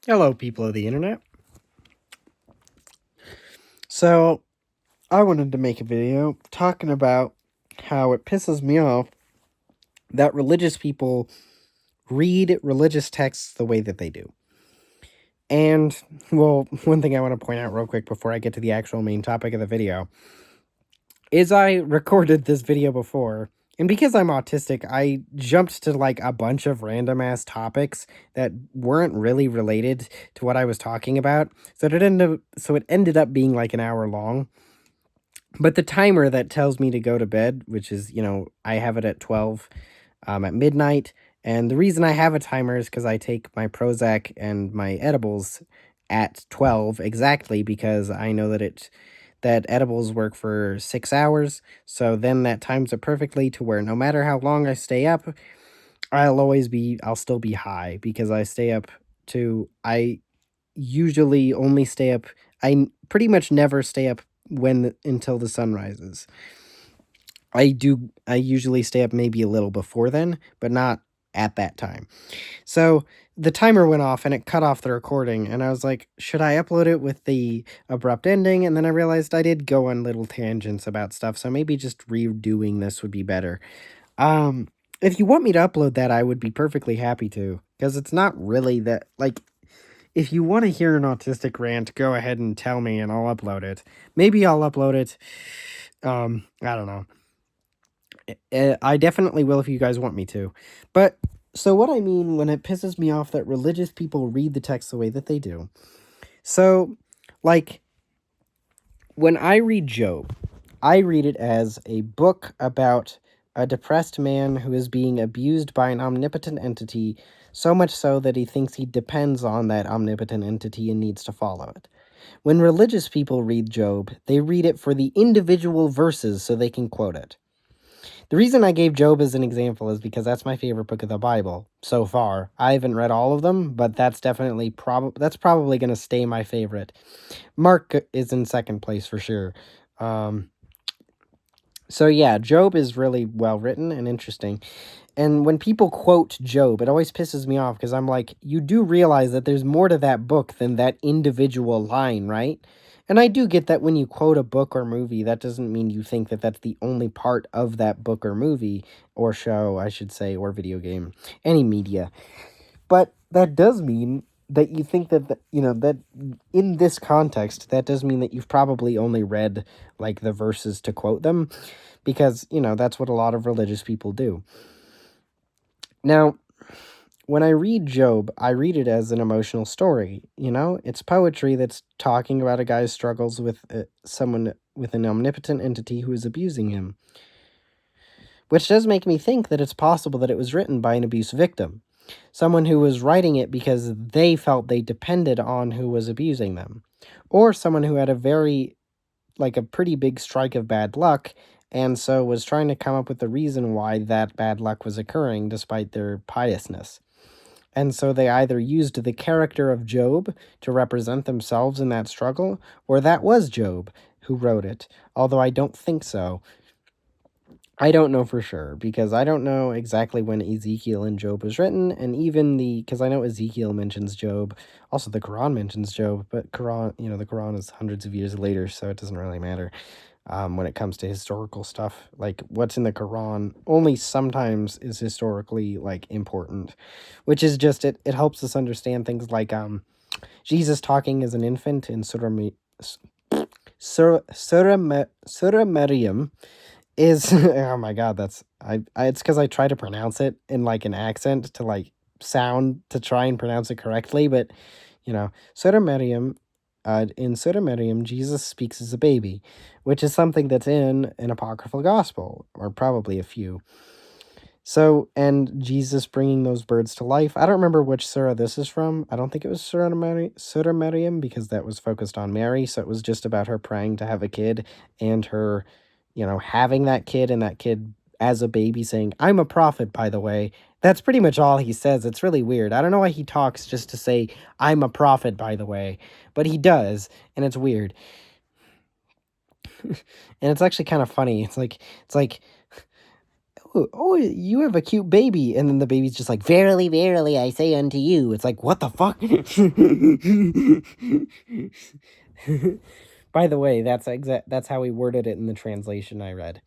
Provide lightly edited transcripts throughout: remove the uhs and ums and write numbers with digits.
Hello, people of the internet. So, I wanted to make a video talking about how it pisses me off that religious people read religious texts the way that they do. And, well, one thing I want to point out real quick before I get to the actual main topic of the video is I recorded this video before, and because I'm autistic, I jumped to like a bunch of random ass topics that weren't really related to what I was talking about. So it ended up being like an hour long. But the timer that tells me to go to bed, which is, I have it at 12 at midnight. And the reason I have a timer is because I take my Prozac and my edibles at 12 exactly, because I know that edibles work for 6 hours. So then that times it perfectly to where no matter how long I stay up, I'll still be high, because I usually only stay up. Pretty much never stay up until the sun rises. I usually stay up maybe a little before then, but not at that time. So the timer went off and it cut off the recording, and I was like, should I upload it with the abrupt ending? And then I realized I did go on little tangents about stuff, so maybe just redoing this would be better. If you want me to upload that, I would be perfectly happy to, because it's not really that, like, if you want to hear an autistic rant, go ahead and tell me and I'll upload it. Maybe I'll upload it. I don't know. I definitely will if you guys want me to. But so what I mean when it pisses me off that religious people read the text the way that they do. So, like, when I read Job, I read it as a book about a depressed man who is being abused by an omnipotent entity, so much so that he thinks he depends on that omnipotent entity and needs to follow it. When religious people read Job, they read it for the individual verses so they can quote it. The reason I gave Job as an example is because that's my favorite book of the Bible so far. I haven't read all of them, but that's probably going to stay my favorite. Mark is in second place for sure. So yeah, Job is really well written and interesting. And when people quote Job, it always pisses me off, because I'm like, you do realize that there's more to that book than that individual line, right? And I do get that when you quote a book or movie, that doesn't mean you think that that's the only part of that book or movie, or show, I should say, or video game, any media. But that does mean that you think that in this context, that does mean that you've probably only read like the verses to quote them, because, that's what a lot of religious people do. Now, when I read Job, I read it as an emotional story. It's poetry that's talking about a guy's struggles with someone with an omnipotent entity who is abusing him. Which does make me think that it's possible that it was written by an abuse victim. Someone who was writing it because they felt they depended on who was abusing them. Or someone who had a pretty big strike of bad luck, and so was trying to come up with the reason why that bad luck was occurring despite their piousness. And so they either used the character of Job to represent themselves in that struggle, or that was Job who wrote it, although I don't think so. I don't know for sure, because I don't know exactly when Ezekiel and Job was written, and even because I know Ezekiel mentions Job, also the Quran mentions Job, but the Quran is hundreds of years later, so it doesn't really matter. When it comes to historical stuff, like what's in the Quran only sometimes is historically like important, which is just it helps us understand things like Jesus talking as an infant in Surah Maryam is oh my god, it's because I try to pronounce it in like an accent to like sound to try and pronounce it correctly, but Surah Maryam, in Surah Maryam, Jesus speaks as a baby, which is something that's in an apocryphal gospel, or probably a few. So, and Jesus bringing those birds to life. I don't remember which surah this is from. I don't think it was Surah Maryam, because that was focused on Mary, so it was just about her praying to have a kid, and her, having that kid, and that kid as a baby saying, "I'm a prophet, by the way." That's pretty much all he says. It's really weird. I don't know why he talks just to say, "I'm a prophet, by the way," but he does, and it's weird. And it's actually kind of funny. It's like oh, you have a cute baby. And then the baby's just like, verily, verily, I say unto you. It's like, what the fuck? By the way, that's how he worded it in the translation I read.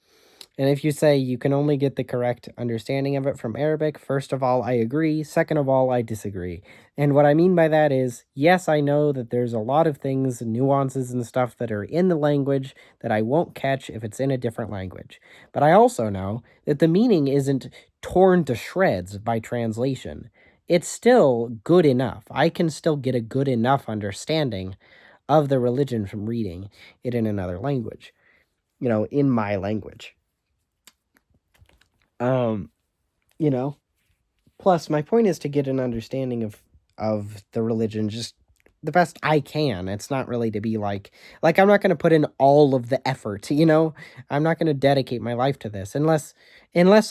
And if you say you can only get the correct understanding of it from Arabic, first of all, I agree. Second of all, I disagree. And what I mean by that is, yes, I know that there's a lot of things, nuances and stuff that are in the language that I won't catch if it's in a different language. But I also know that the meaning isn't torn to shreds by translation. It's still good enough. I can still get a good enough understanding of the religion from reading it in another language, in my language. Um, you know, Plus my point is to get an understanding of the religion just the best I can. It's not really to be like I'm not going to put in all of the effort, I'm not going to dedicate my life to this unless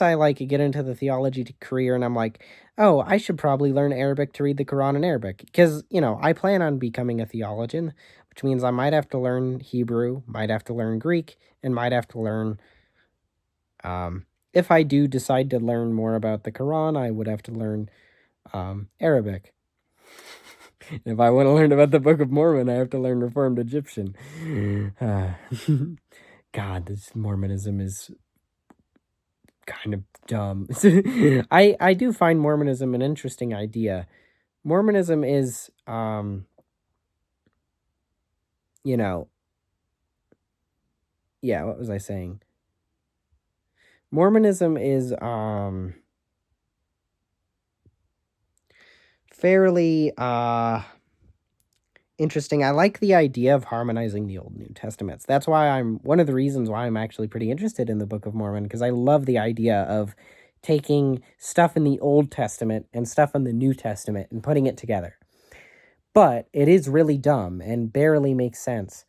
I like get into the theology career and I'm like, "Oh, I should probably learn Arabic to read the Quran in Arabic." Because, I plan on becoming a theologian, which means I might have to learn Hebrew, might have to learn Greek, and might have to learn if I do decide to learn more about the Quran, I would have to learn Arabic. If I want to learn about the Book of Mormon, I have to learn Reformed Egyptian. God, this Mormonism is kind of dumb. I do find Mormonism an interesting idea. Mormonism is, yeah, what was I saying? Mormonism is, fairly, interesting. I like the idea of harmonizing the Old and New Testaments. That's why one of the reasons why I'm actually pretty interested in the Book of Mormon, because I love the idea of taking stuff in the Old Testament and stuff in the New Testament and putting it together. But it is really dumb and barely makes sense.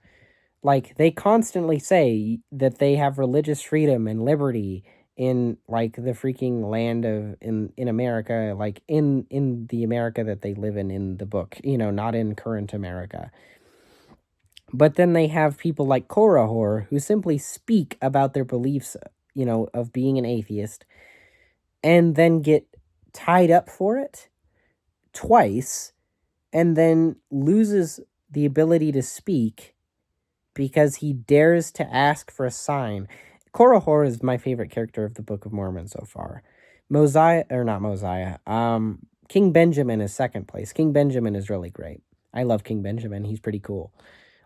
Like, they constantly say that they have religious freedom and liberty in like the freaking land of in America, like in the America that they live in the book, not in current America. But then they have people like Korihor who simply speak about their beliefs, of being an atheist, and then get tied up for it twice, and then loses the ability to speak because he dares to ask for a sign. Korihor is my favorite character of the Book of Mormon so far. King Benjamin is second place. King Benjamin is really great. I love King Benjamin. He's pretty cool.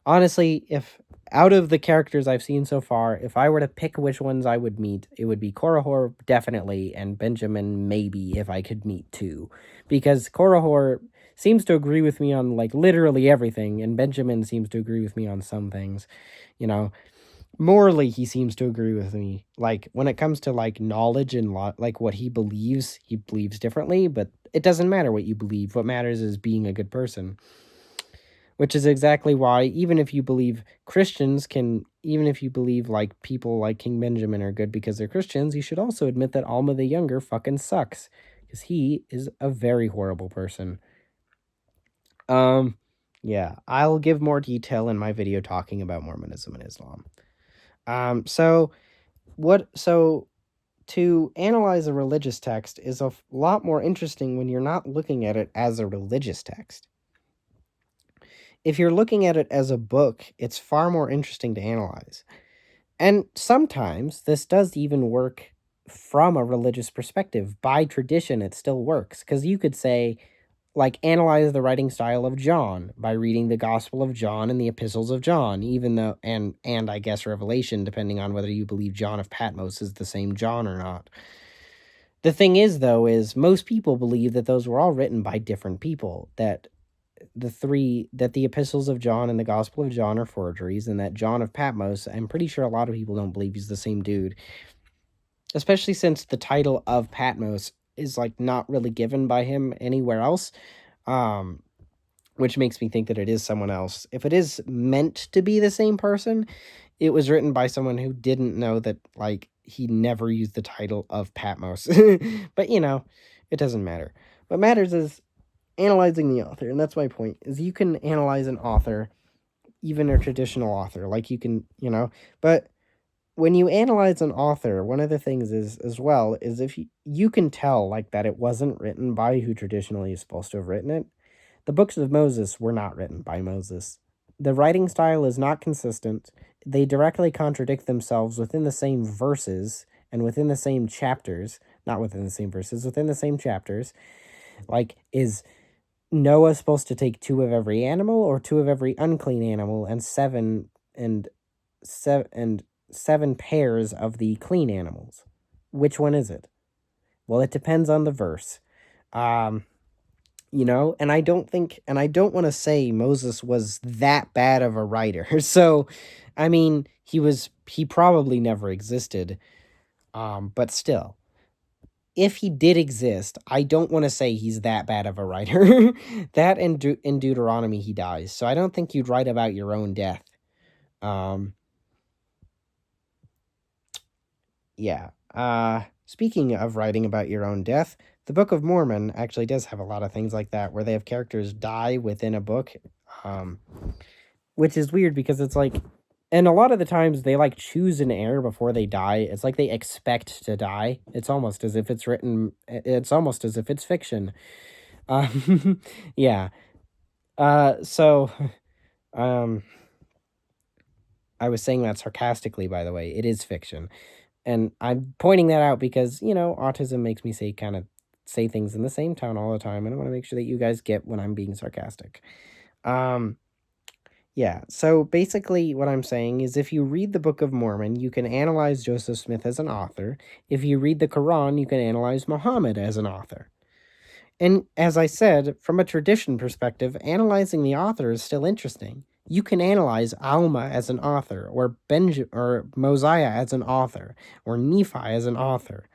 Honestly, if out of the characters I've seen so far, if I were to pick which ones I would meet, it would be Korihor definitely, and Benjamin maybe if I could meet too. Because Korihor seems to agree with me on like literally everything, and Benjamin seems to agree with me on some things. Morally he seems to agree with me. Like when it comes to like knowledge and like what he believes differently, but it doesn't matter what you believe. What matters is being a good person. Which is exactly why even if you believe like people like King Benjamin are good because they're Christians, you should also admit that Alma the Younger fucking sucks because he is a very horrible person. Yeah, I'll give more detail in my video talking about Mormonism and Islam. So to analyze a religious text is a lot more interesting when you're not looking at it as a religious text. If you're looking at it as a book, it's far more interesting to analyze. And sometimes this does even work from a religious perspective. By tradition, it still works. Because you could say, like, analyze the writing style of John by reading the Gospel of John and the Epistles of John, even though, and I guess Revelation, depending on whether you believe John of Patmos is the same John or not. The thing is, though, is most people believe that those were all written by different people, that the Epistles of John and the Gospel of John are forgeries, and that John of Patmos, I'm pretty sure a lot of people don't believe he's the same dude. Especially since the title of Patmos is like not really given by him anywhere else, which makes me think that it is someone else. If it is meant to be the same person, it was written by someone who didn't know that like he never used the title of Patmos. But it doesn't matter. What matters is analyzing the author, and that's my point, is you can analyze an author, even a traditional author, like you can, but when you analyze an author, one of the things is as well is if you can tell like that it wasn't written by who traditionally is supposed to have written it. The books of Moses were not written by Moses. The writing style is not consistent. They directly contradict themselves within the same verses and within the same chapters, not within the same verses, within the same chapters. Like, is Noah supposed to take two of every animal or two of every unclean animal and seven pairs of the clean animals? Which one is it? Well, it depends on the verse. Um, and I don't want to say Moses was that bad of a writer. So, I mean, he probably never existed. But still, if he did exist, I don't want to say he's that bad of a writer. That in Deuteronomy he dies. So I don't think you'd write about your own death. Um, yeah. Speaking of writing about your own death, the Book of Mormon actually does have a lot of things like that, where they have characters die within a book, um, which is weird because it's like, and a lot of the times they like choose an heir before they die. It's like they expect to die. It's almost as if it's written. It's almost as if it's fiction. Yeah. So, um, I was saying that sarcastically, by the way. It is fiction. And I'm pointing that out because, autism makes me say things in the same tone all the time, and I want to make sure that you guys get when I'm being sarcastic. Um, yeah, so basically what I'm saying is if you read the Book of Mormon, you can analyze Joseph Smith as an author. If you read the Quran, you can analyze Muhammad as an author. And as I said, from a tradition perspective, analyzing the author is still interesting. You can analyze Alma as an author, or or Mosiah as an author, or Nephi as an author.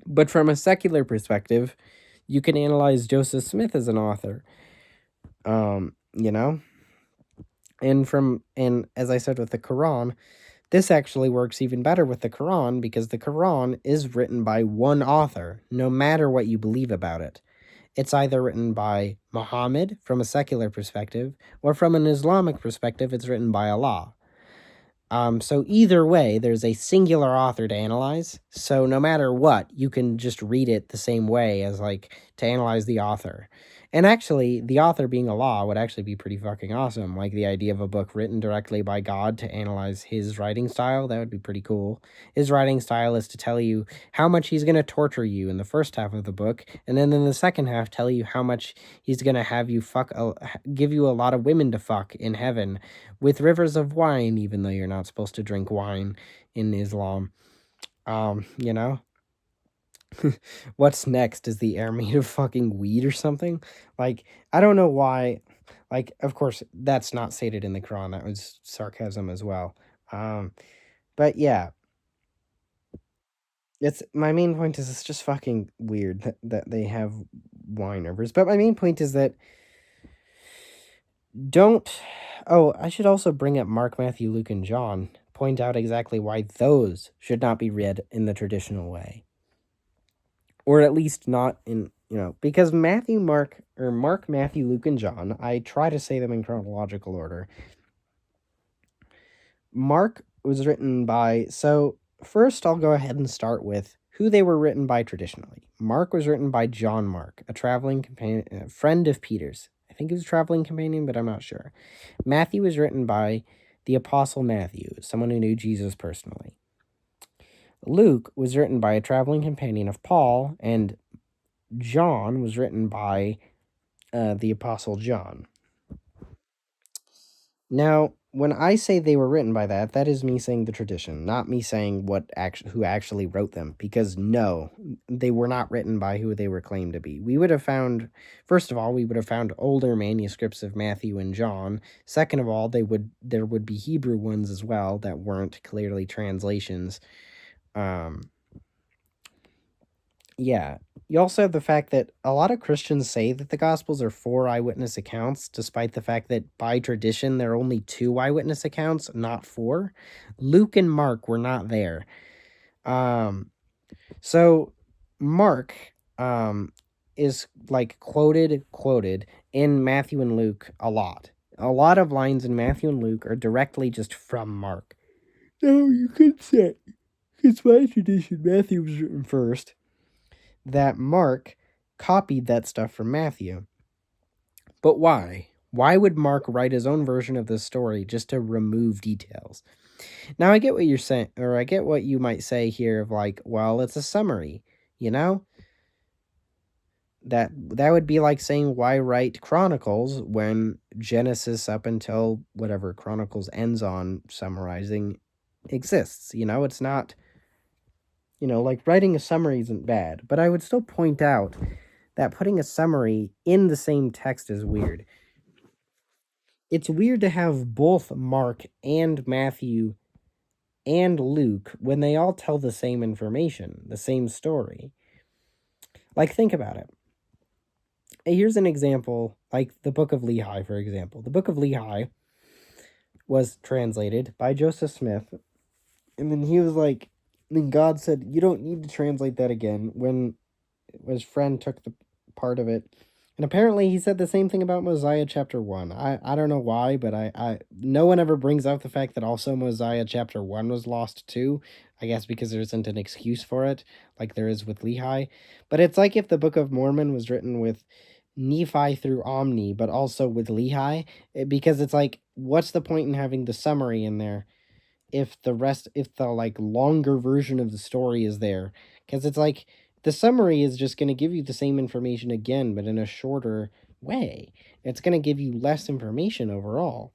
But from a secular perspective, you can analyze Joseph Smith as an author. You know? And as I said with the Quran, this actually works even better with the Quran because the Quran is written by one author, no matter what you believe about it. It's either written by Muhammad from a secular perspective, or from an Islamic perspective, it's written by Allah. So either way, there's a singular author to analyze. So no matter what, you can just read it the same way as to analyze the author. And actually, the author being Allah would actually be pretty fucking awesome. Like the idea of a book written directly by God to analyze his writing style, that would be pretty cool. His writing style is to tell you how much he's going to torture you in the first half of the book, and then in the second half tell you how much he's going to have you give you a lot of women to fuck in heaven with rivers of wine, even though you're not supposed to drink wine in Islam. You know? What's next? Is the air made of fucking weed or something? I don't know why. Of course, that's not stated in the Quran. That was sarcasm as well. But yeah, it's my main point is it's just fucking weird that they have wine rivers. But my main point is that don't. Oh, I should also bring up Mark, Matthew, Luke, and John. Point out exactly why those should not be read in the traditional way. Or at least not in, because Mark, Matthew, Luke, and John, I try to say them in chronological order. Mark was written by, so first I'll go ahead and start with who they were written by traditionally. Mark was written by John Mark, a traveling companion, a friend of Peter's. I think he was a traveling companion, but I'm not sure. Matthew was written by the Apostle Matthew, someone who knew Jesus personally. Luke was written by a traveling companion of Paul, and John was written by the Apostle John. Now, when I say they were written by that is me saying the tradition, not me saying who actually wrote them. Because no, they were not written by who they were claimed to be. We would have found, first of all, older manuscripts of Matthew and John. Second of all, there would be Hebrew ones as well that weren't clearly translations. Yeah. You also have the fact that a lot of Christians say that the Gospels are 4 eyewitness accounts, despite the fact that by tradition there are only 2 eyewitness accounts, not 4. Luke and Mark were not there. So Mark is quoted in Matthew and Luke a lot. A lot of lines in Matthew and Luke are directly just from Mark. No, you could say, it's my tradition, Matthew was written first, that Mark copied that stuff from Matthew. But why? Why would Mark write his own version of this story just to remove details? Now, I get what you're saying, or I get what you might say here of like, well, it's a summary, you know? That would be like saying why write Chronicles when Genesis up until whatever Chronicles ends on summarizing exists. It's not, like writing a summary isn't bad, but I would still point out that putting a summary in the same text is weird. It's weird to have both Mark and Matthew and Luke when they all tell the same information, the same story. Like, think about it. Here's an example, like the Book of Lehi, for example. The Book of Lehi was translated by Joseph Smith, and then he was like, then God said, you don't need to translate that again, when his friend took the part of it. And apparently he said the same thing about Mosiah chapter 1. I don't know why, but no one ever brings up the fact that also Mosiah chapter 1 was lost too. I guess because there isn't an excuse for it, like there is with Lehi. But it's like if the Book of Mormon was written with Nephi through Omni, but also with Lehi, because it's like, what's the point in having the summary in there if the like longer version of the story is there? Because it's like the summary is just going to give you the same information again, but in a shorter way. It's going to give you less information overall.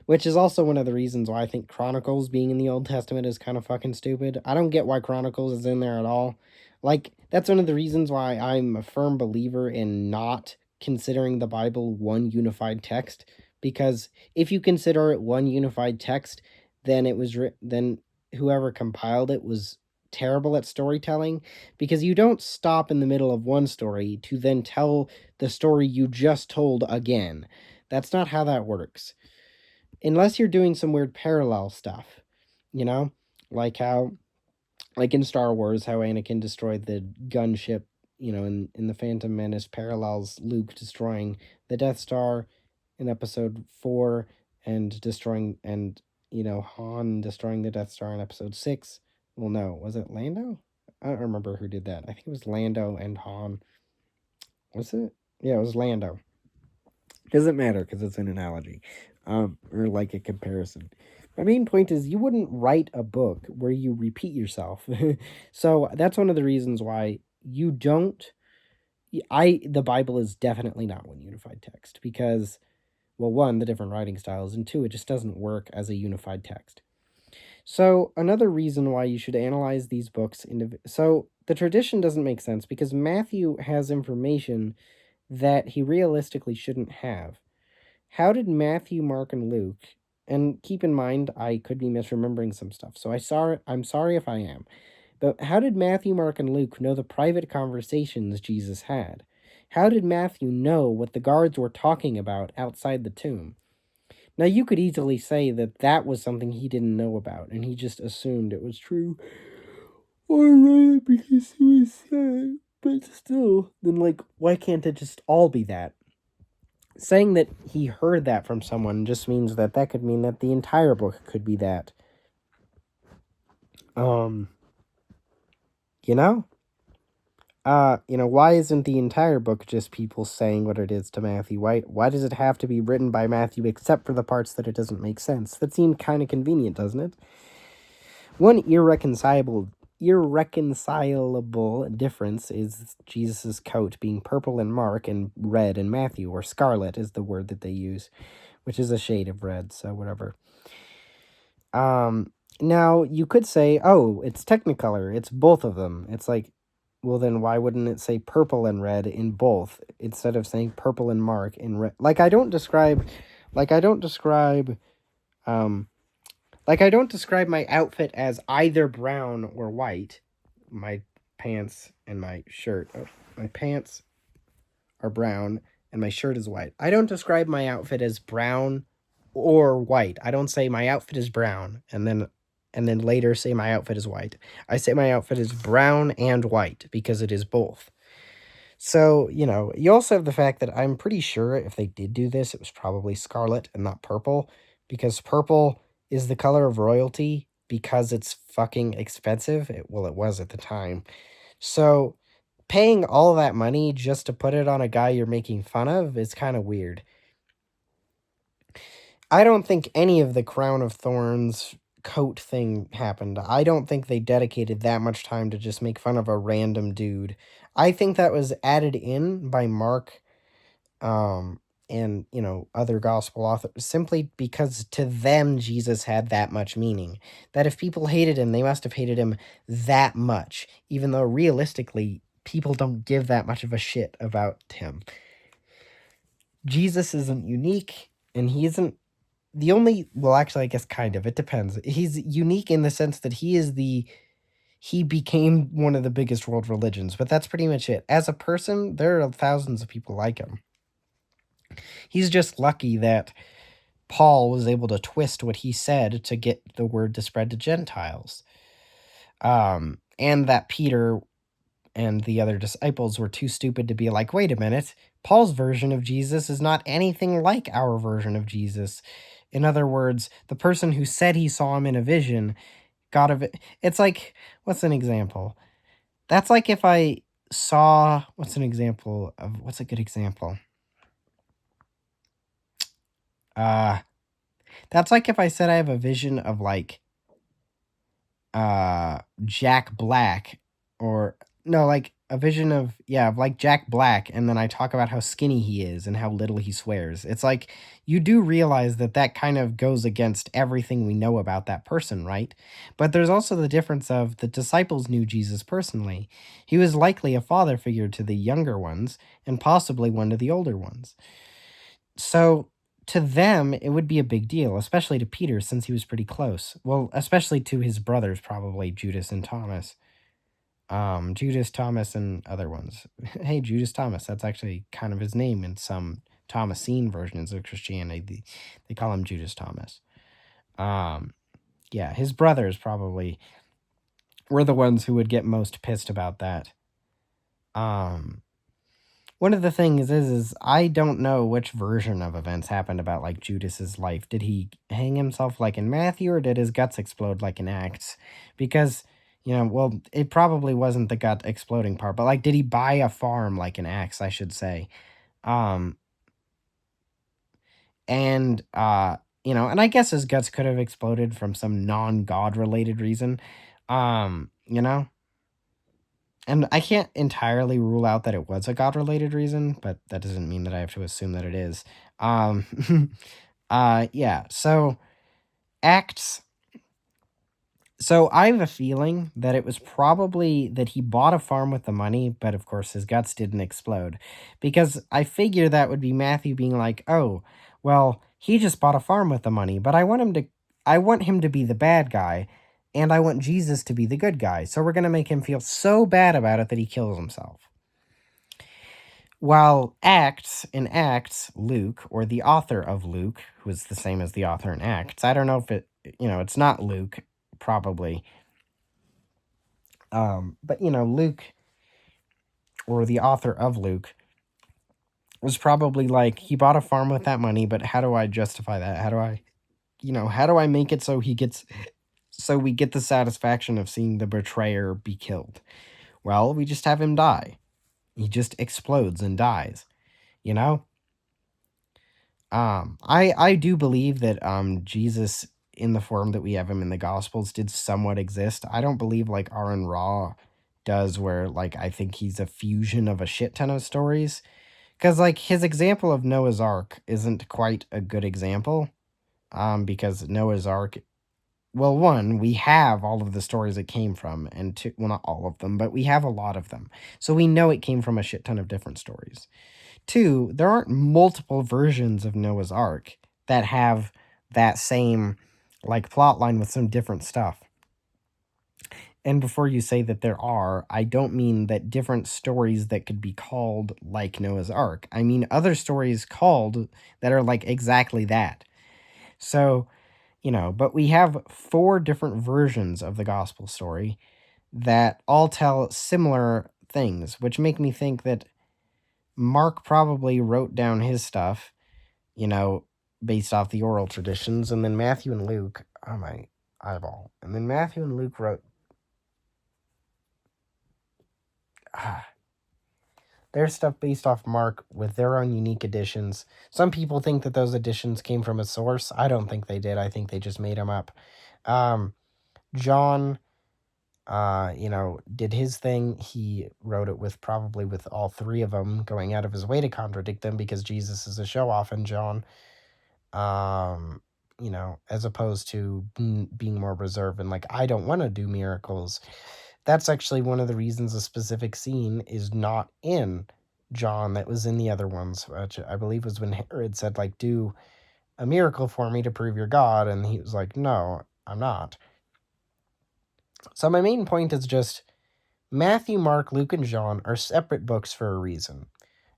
Which is also one of the reasons why I think Chronicles being in the Old Testament is kind of fucking stupid. I don't get why Chronicles is in there at all. Like, that's one of the reasons why I'm a firm believer in not considering the Bible one unified text. Because if you consider it one unified text, then then whoever compiled it was terrible at storytelling, because you don't stop in the middle of one story to then tell the story you just told again. That's not how that works. Unless you're doing some weird parallel stuff, you know? Like how, like in Star Wars, how Anakin destroyed the gunship, in The Phantom Menace parallels Luke destroying the Death Star in episode 4 and Han destroying the Death Star in episode 6. Well, no, was it Lando? I don't remember who did that. I think it was Lando and Han. Was it? Yeah, it was Lando. Doesn't matter because it's an analogy, or like a comparison. My main point is you wouldn't write a book where you repeat yourself. So that's one of the reasons why you don't. The Bible is definitely not one unified text because, well, one, the different writing styles, and two, it just doesn't work as a unified text. So another reason why you should analyze these books so the tradition doesn't make sense because Matthew has information that he realistically shouldn't have. How did Matthew, Mark, and Luke, and keep in mind I could be misremembering some stuff, so I'm sorry if I am, but how did Matthew, Mark, and Luke know the private conversations Jesus had? How did Matthew know what the guards were talking about outside the tomb? Now, you could easily say that that was something he didn't know about, and he just assumed it was true. Or right, because he was sad. But still, then, like, why can't it just all be that? Saying that he heard that from someone just means that could mean that the entire book could be that. You know? Why isn't the entire book just people saying what it is to Matthew? Why does it have to be written by Matthew except for the parts that it doesn't make sense? That seemed kind of convenient, doesn't it? One irreconcilable difference is Jesus' coat being purple in Mark and red in Matthew, or scarlet is the word that they use, which is a shade of red, so whatever. Now you could say, oh, it's Technicolor, it's both of them. It's like, well, then why wouldn't it say purple and red in both instead of saying purple and Mark in red? Like I don't describe my outfit as either brown or white. My pants and my shirt. My pants are brown and my shirt is white. I don't describe my outfit as brown or white. I don't say my outfit is brown and then later say my outfit is white. I say my outfit is brown and white because it is both. So, you also have the fact that I'm pretty sure if they did do this, it was probably scarlet and not purple, because purple is the color of royalty because it's fucking expensive. It was at the time. So paying all that money just to put it on a guy you're making fun of is kind of weird. I don't think any of the Crown of Thorns coat thing happened. I don't think they dedicated that much time to just make fun of a random dude. I think that was added in by Mark um and other gospel authors simply because to them Jesus had that much meaning. That if people hated him, they must have hated him that much, even though realistically people don't give that much of a shit about him. Jesus isn't unique, and he isn't the only, well, actually, I guess kind of, it depends. He's unique in the sense that he became one of the biggest world religions, but that's pretty much it. As a person, there are thousands of people like him. He's just lucky that Paul was able to twist what he said to get the word to spread to Gentiles. And that Peter and the other disciples were too stupid to be like, wait a minute, Paul's version of Jesus is not anything like our version of Jesus. In other words, the person who said he saw him in a vision got a. It's like, what's an example? That's like if I saw, what's an example of, what's a good example? That's like if I said I have a vision of like Jack Black, or no, like a vision of, yeah, of like Jack Black, and then I talk about how skinny he is and how little he swears. It's like you do realize that that kind of goes against everything we know about that person, right? But there's also the difference of the disciples knew Jesus personally. He was likely a father figure to the younger ones and possibly one to the older ones. So to them, it would be a big deal, especially to Peter since he was pretty close. Well, especially to his brothers, probably Judas and Thomas. Judas, Thomas, and other ones. Hey, Judas Thomas, that's actually kind of his name in some Thomasine versions of Christianity. They call him Judas Thomas. Yeah, his brothers probably were the ones who would get most pissed about that. One of the things is I don't know which version of events happened about like Judas's life. Did he hang himself like in Matthew, or did his guts explode like in Acts? Because well, it probably wasn't the gut exploding part, but like, did he buy a farm like in Acts? I should say, um, and and I guess his guts could have exploded from some non-God related reason, you know. And I can't entirely rule out that it was a God-related reason, but that doesn't mean that I have to assume that it is. Yeah, so Acts. So I have a feeling that it was probably that he bought a farm with the money, but of course his guts didn't explode. Because I figure that would be Matthew being like, "Oh, well, he just bought a farm with the money, but I want him to be the bad guy, and I want Jesus to be the good guy. So we're going to make him feel so bad about it that he kills himself." While in Acts, Luke, or the author of Luke, who is the same as the author in Acts, I don't know if it's not Luke, probably. But Luke, or the author of Luke, was probably like, he bought a farm with that money, but how do I justify that? How do I make it so we get the satisfaction of seeing the betrayer be killed? Well, we just have him die. He just explodes and dies, you know? I do believe that Jesus in the form that we have him in the Gospels did somewhat exist. I don't believe like Aaron Ra does, where like I think he's a fusion of a shit ton of stories. Because like his example of Noah's Ark isn't quite a good example. Because Noah's Ark, well, one, we have all of the stories it came from, and two, well, not all of them, but we have a lot of them. So we know it came from a shit ton of different stories. Two, there aren't multiple versions of Noah's Ark that have that same like plot line with some different stuff. And before you say that there are, I don't mean that different stories that could be called like Noah's Ark. I mean other stories called that are like exactly that. So, but we have 4 different versions of the gospel story that all tell similar things, which make me think that Mark probably wrote down his stuff, based off the oral traditions, and then Matthew and Luke, oh my eyeball, and then Matthew and Luke wrote their stuff based off Mark with their own unique additions. Some people think that those additions came from a source. I don't think they did. I think they just made them up. John, did his thing. He wrote it with probably with all three of them, going out of his way to contradict them because Jesus is a show off in John. As opposed to being more reserved and like, I don't want to do miracles. That's actually one of the reasons a specific scene is not in John that was in the other ones, which I believe was when Herod said, like, do a miracle for me to prove you're God. And he was like, no, I'm not. So my main point is just Matthew, Mark, Luke, and John are separate books for a reason.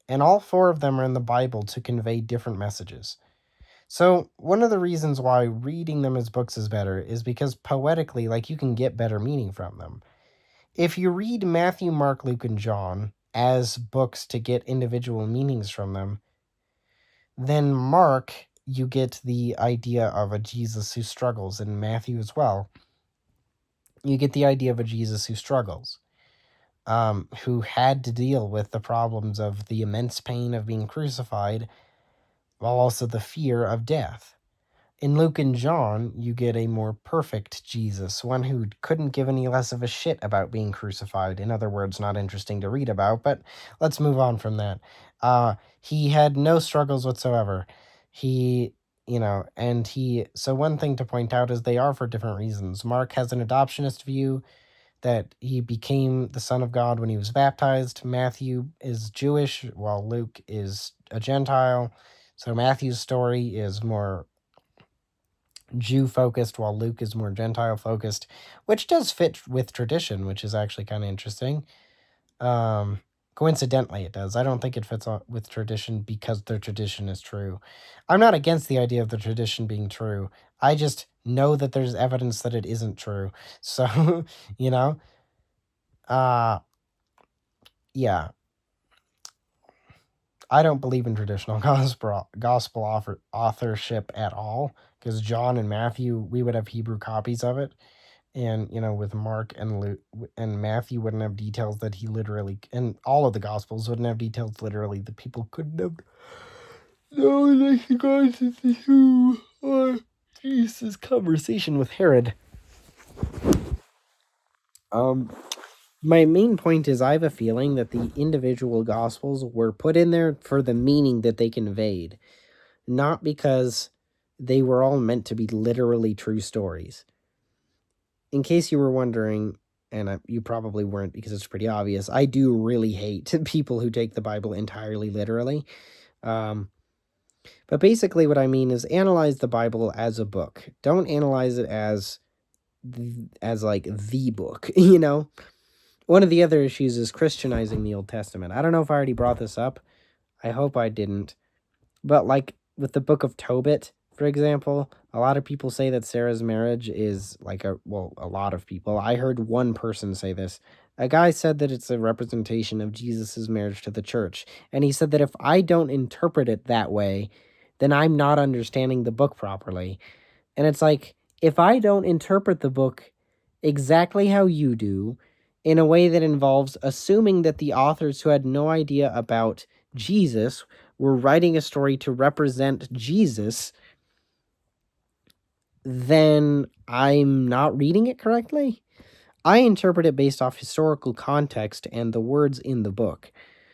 And all four of them are in the Bible to convey different messages. So one of the reasons why reading them as books is better is because poetically, like, you can get better meaning from them. If you read Matthew, Mark, Luke, and John as books to get individual meanings from them, then Mark, you get the idea of a Jesus who struggles, and Matthew as well. You get the idea of a Jesus who struggles, who had to deal with the problems of the immense pain of being crucified, while also the fear of death. In Luke and John, you get a more perfect Jesus, one who couldn't give any less of a shit about being crucified. In other words, not interesting to read about, but let's move on from that. He had no struggles whatsoever. So one thing to point out is they are for different reasons. Mark has an adoptionist view that he became the Son of God when he was baptized. Matthew is Jewish, while Luke is a Gentile. So Matthew's story is more Jew focused, while Luke is more Gentile focused, which does fit with tradition, which is actually kind of interesting. Coincidentally, it does. I don't think it fits with tradition because their tradition is true. I'm not against the idea of the tradition being true. I just know that there's evidence that it isn't true. So, yeah. I don't believe in traditional gospel authorship at all, because John and Matthew, we would have Hebrew copies of it, and with Mark and Luke and Matthew wouldn't have details that he literally, and all of the Gospels wouldn't have details literally that people couldn't have known. Like the guys who Jesus' conversation with Herod. My main point is I have a feeling that the individual Gospels were put in there for the meaning that they conveyed, not because they were all meant to be literally true stories. In case you were wondering, and you probably weren't because it's pretty obvious, I do really hate people who take the Bible entirely literally. But basically what I mean is analyze the Bible as a book. Don't analyze it as like the book, One of the other issues is Christianizing the Old Testament. I don't know if I already brought this up. I hope I didn't. But like with the book of Tobit, for example, a lot of people say that Sarah's marriage is like a lot of people. I heard one person say this. A guy said that it's a representation of Jesus's marriage to the church. And he said that if I don't interpret it that way, then I'm not understanding the book properly. And it's like, if I don't interpret the book exactly how you do, in a way that involves assuming that the authors who had no idea about Jesus were writing a story to represent Jesus, then I'm not reading it correctly. I interpret it based off historical context and the words in the book.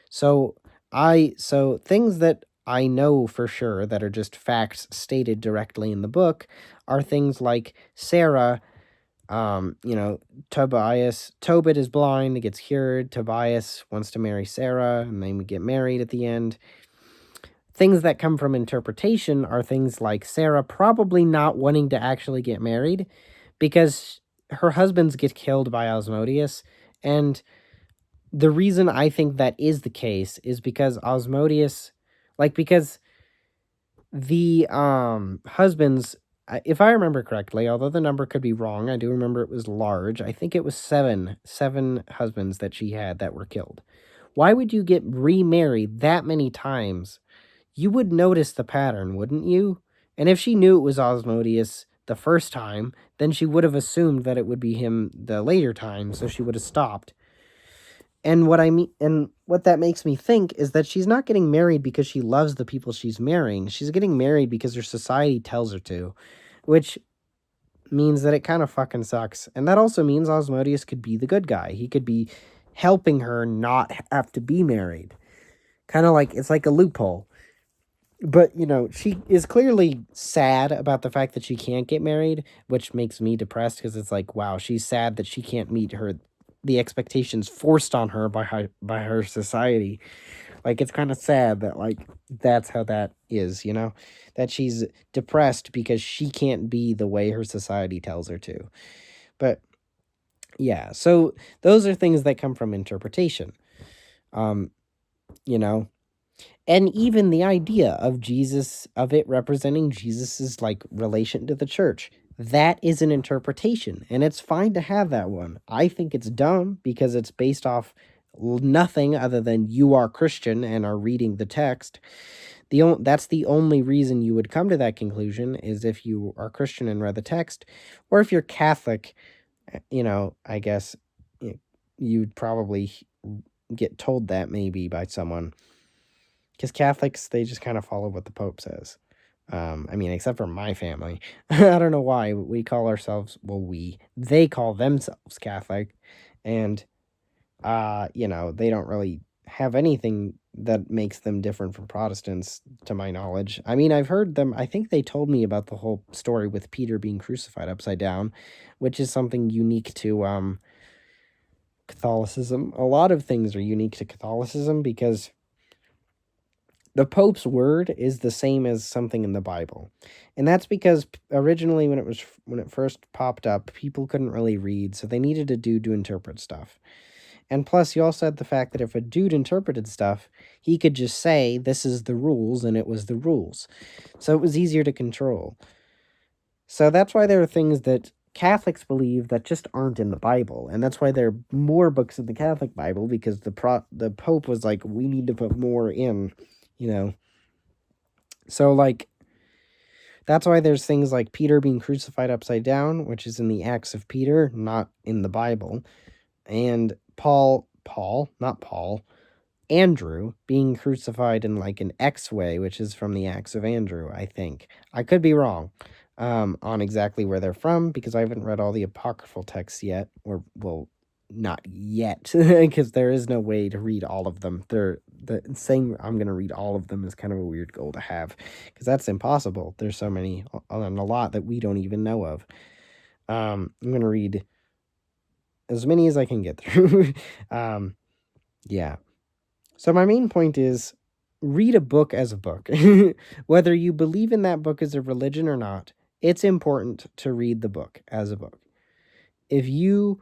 So things that I know for sure that are just facts stated directly in the book are things like Sarah, Tobit is blind, gets cured. Tobias wants to marry Sarah, and they get married at the end. Things that come from interpretation are things like Sarah probably not wanting to actually get married because her husbands get killed by Asmodeus. And the reason I think that is the case is because Asmodeus, because the husbands, if I remember correctly, although the number could be wrong, I do remember it was large. I think it was seven husbands that she had that were killed. Why would you get remarried that many times? You would notice the pattern, wouldn't you? And if she knew it was Asmodeus the first time, then she would have assumed that it would be him the later time, so she would have stopped. And what that makes me think is that she's not getting married because she loves the people she's marrying. She's getting married because her society tells her to, which means that it kind of fucking sucks. And that also means Asmodeus could be the good guy. He could be helping her not have to be married. Kind of like it's like a loophole. But, she is clearly sad about the fact that she can't get married, which makes me depressed because it's like, wow, she's sad that she can't meet the expectations forced on her by her society. Like, it's kind of sad that, like, that's how that is, that she's depressed because she can't be the way her society tells her to. But yeah, so those are things that come from interpretation. Um, you know, and even the idea of Jesus, of it representing Jesus's like relation to the church, that is an interpretation, and it's fine to have that one. I think it's dumb because it's based off nothing other than you are Christian and are reading the text. That's the only reason you would come to that conclusion is if you are Christian and read the text, or if you're Catholic, I guess you'd probably get told that maybe by someone. Because Catholics, they just kind of follow what the Pope says. Except for my family. I don't know why we call ourselves, they call themselves Catholic. And, they don't really have anything that makes them different from Protestants, to my knowledge. I've heard them, I think they told me about the whole story with Peter being crucified upside down, which is something unique to, Catholicism. A lot of things are unique to Catholicism because the Pope's word is the same as something in the Bible. And that's because originally when it first popped up, people couldn't really read, so they needed a dude to interpret stuff. And plus you also had the fact that if a dude interpreted stuff, he could just say this is the rules and it was the rules. So it was easier to control. So that's why there are things that Catholics believe that just aren't in the Bible, and that's why there are more books in the Catholic Bible because the Pope was like, we need to put more in, So like that's why there's things like Peter being crucified upside down, which is in the Acts of Peter, not in the Bible, and Andrew being crucified in like an X way, which is from the Acts of Andrew, I think. I could be wrong on exactly where they're from because I haven't read all the apocryphal texts yet, or well, not yet, because there is no way to read all of them. Saying I'm going to read all of them is kind of a weird goal to have because that's impossible. There's so many and a lot that we don't even know of. I'm going to read as many as I can get through. Yeah. So my main point is read a book as a book. Whether you believe in that book as a religion or not, it's important to read the book as a book. If you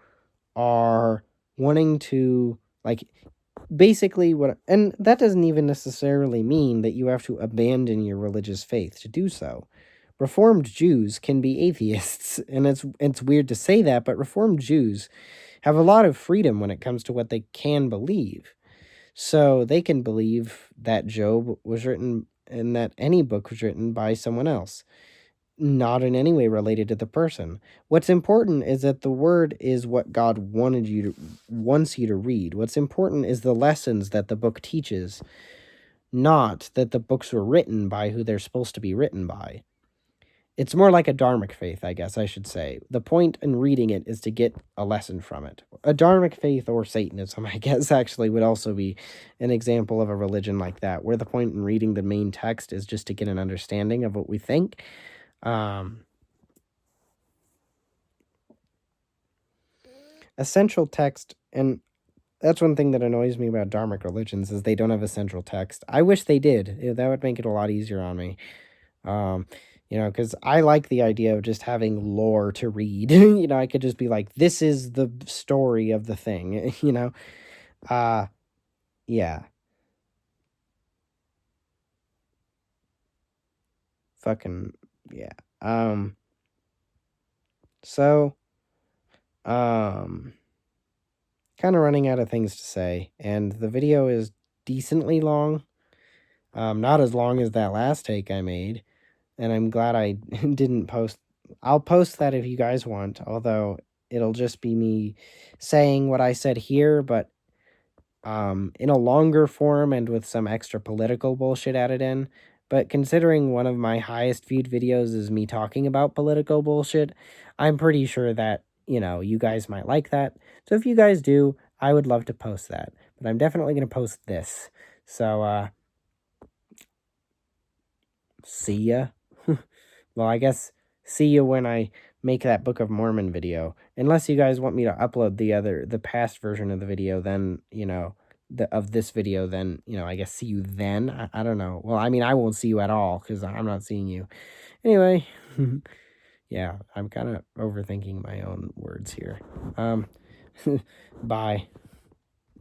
are wanting to basically and that doesn't even necessarily mean that you have to abandon your religious faith to do so. Reformed Jews can be atheists, and it's weird to say that, but Reformed Jews have a lot of freedom when it comes to what they can believe. So they can believe that Job was written and that any book was written by someone else, not in any way related to the person. What's important is that the word is what God wants you to read. What's important is the lessons that the book teaches, not that the books were written by who they're supposed to be written by. It's more like a dharmic faith, I guess I should say. The point in reading it is to get a lesson from it. A dharmic faith or Satanism, I guess, actually would also be an example of a religion like that, where the point in reading the main text is just to get an understanding of what we think. Essential text, and that's one thing that annoys me about dharmic religions, is they don't have a central text. I wish they did. That would make it a lot easier on me. Because I like the idea of just having lore to read. I could just be like, this is the story of the thing, yeah. Fucking, yeah. So, kind of running out of things to say, and the video is decently long. Not as long as that last take I made. and I'm glad I didn't post. I'll post that if you guys want, although it'll just be me saying what I said here, but in a longer form and with some extra political bullshit added in. But considering one of my highest viewed videos is me talking about political bullshit, I'm pretty sure that, you guys might like that. So if you guys do, I would love to post that. But I'm definitely going to post this. So, see ya. Well, I guess see you when I make that Book of Mormon video. Unless you guys want me to upload the past version of the video, then, of this video, then, I guess see you then. I don't know. Well, I mean, I won't see you at all because I'm not seeing you. Anyway, yeah, I'm kind of overthinking my own words here. Bye.